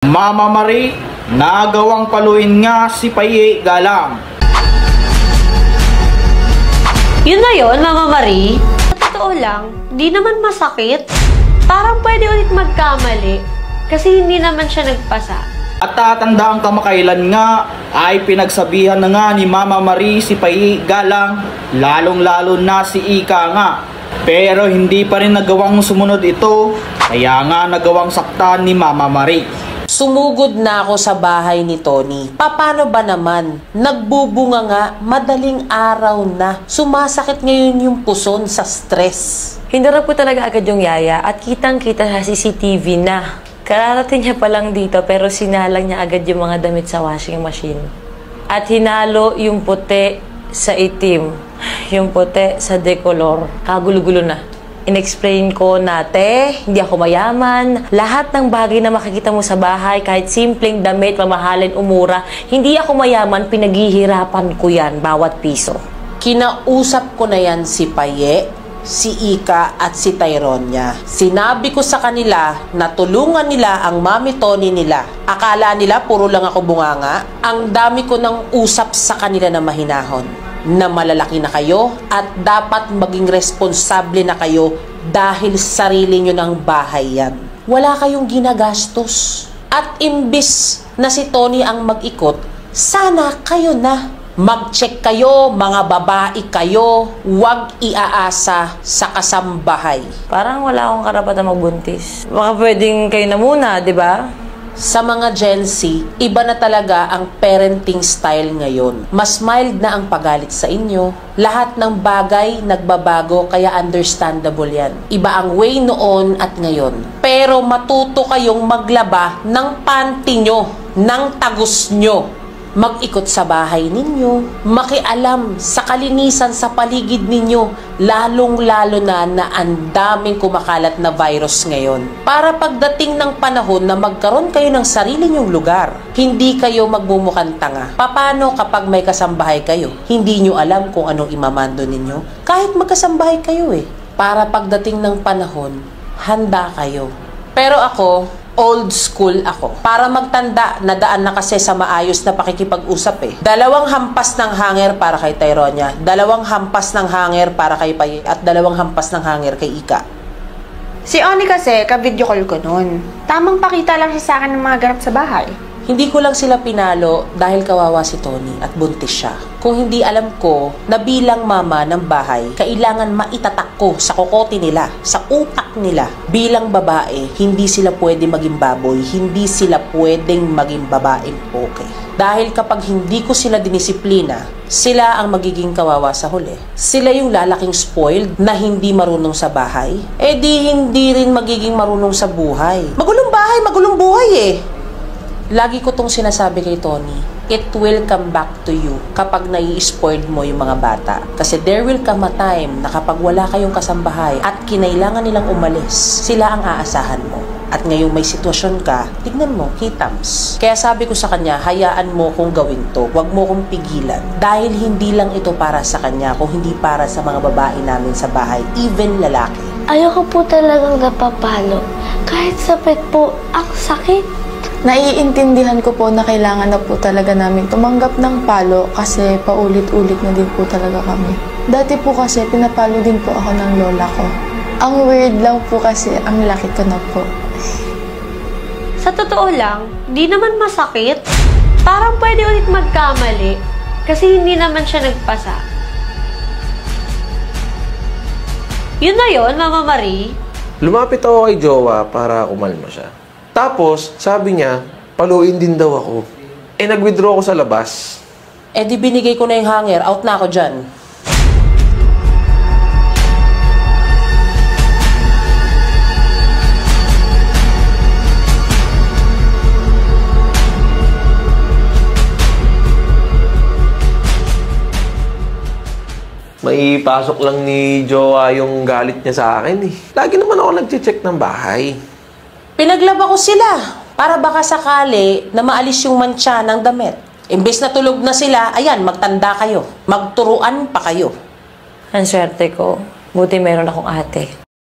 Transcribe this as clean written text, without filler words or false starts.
Mama Marie, nagawang paluin nga si Paye Galang. Yun na yun, Mama Marie. Sa totoo lang, di naman masakit. Parang pwede ulit magkamali kasi hindi naman siya nagpasa. At tatandaan kamakailan nga ay pinagsabihan na nga ni Mama Marie si Paye Galang, lalong-lalo na si Ika nga. Pero hindi pa rin nagawang sumunod ito, kaya nga nagawang saktan ni Mama Marie. Sumugod na ako sa bahay ni Tony. Paano ba naman? Nagbubunga nga, madaling araw na. Sumasakit ngayon yung puson sa stress. Hinarap ko talaga agad yung yaya at kitang-kita sa CCTV na. Kararating niya pa lang dito pero sinalang niya agad yung mga damit sa washing machine. At hinalo yung puti sa itim, yung puti sa decolor. Kagulo-gulo na. In-explain ko na, hindi ako mayaman. Lahat ng bagay na makikita mo sa bahay, kahit simpleng damit, mamahalin, umura, hindi ako mayaman, pinaghihirapan ko yan, bawat piso. Kinausap ko na yan si Paye, si Ika at si Tyronia. Sinabi ko sa kanila na tulungan nila ang Mami Tony nila. Akala nila puro lang ako bunganga. Ang dami ko nang usap sa kanila na mahinahon, na malalaki na kayo at dapat maging responsable na kayo dahil sarili nyo ng bahay yan. Wala kayong ginagastos. At imbis na si Tony ang mag-ikot, sana kayo na. Mag-check kayo, mga babae kayo, huwag iaasa sa kasambahay. Parang wala akong karapatan magbuntis. Baka pwedeng kayo na muna, di ba? Sa mga Gen Z, iba na talaga ang parenting style ngayon. Mas mild na ang pagalit sa inyo. Lahat ng bagay nagbabago, kaya understandable yan. Iba ang way noon at ngayon. Pero matuto kayong maglaba ng panty nyo, ng tagus nyo. Mag-ikot sa bahay ninyo, makialam sa kalinisan sa paligid ninyo, lalong-lalo na ang daming kumakalat na virus ngayon. Para pagdating ng panahon na magkaroon kayo ng sarili nyong lugar, hindi kayo magmumukhang tanga. Paano kapag may kasambahay kayo? Hindi nyo alam kung anong imamando ninyo? Kahit magkasambahay kayo Para pagdating ng panahon, handa kayo. Pero ako, old school ako. Para magtanda, nadaan na kasi sa maayos na pakikipag-usap 2 hampas ng hanger para kay Tyronia, 2 hampas ng hanger para kay Paye, at 2 hampas ng hanger kay Ika. Si Oni kasi, ka-video call ko nun. Tamang pakita lang siya sa akin ng mga ganap sa bahay. Hindi ko lang sila pinalo dahil kawawa si Tony at buntis siya. Kung hindi alam ko na bilang mama ng bahay, kailangan maitatak ko sa kokote nila, sa utak nila. Bilang babae, hindi sila pwede maging baboy, hindi sila pwedeng maging babaeng okay. Dahil kapag hindi ko sila dinisiplina, sila ang magiging kawawa sa huli. Sila yung lalaking spoiled na hindi marunong sa bahay, di hindi rin magiging marunong sa buhay. Magulong bahay, magulong buhay Lagi ko tong sinasabi kay Tony, it will come back to you kapag nai-spoiled mo yung mga bata. Kasi there will come a time na kapag wala kayong kasambahay at kinailangan nilang umalis, sila ang aasahan mo. At ngayong may sitwasyon ka, tignan mo, hitams. Kaya sabi ko sa kanya, hayaan mo kung gawin to, huwag mo kong pigilan. Dahil hindi lang ito para sa kanya, kung hindi para sa mga babae namin sa bahay, even lalaki. Ayoko po talagang napapalo. Kahit sapit po, ang sakit. Naiintindihan ko po na kailangan na po talaga namin tumanggap ng palo kasi paulit-ulit na din po talaga kami. Dati po kasi pinapalo din po ako ng lola ko. Ang weird lang po kasi ang laki ko na po. Sa totoo lang, di naman masakit. Parang pwede ulit magkamali kasi hindi naman siya nagpasa. Yun na yun, Mama Marie. Lumapit ako kay Jowa para kumalma siya. Tapos, sabi niya, paluin din daw ako. Nag-withdraw ako sa labas. Di binigay ko na yung hanger, out na ako dyan. May pasok lang ni Jowa yung galit niya sa akin Lagi naman ako nag-check ng bahay. Pinaglaba ko sila para baka sakali na maalis yung mantsa ng damit. Imbes na tulog na sila, ayan, magtanda kayo. Magturuan pa kayo. Ang swerte ko, buti meron akong ate.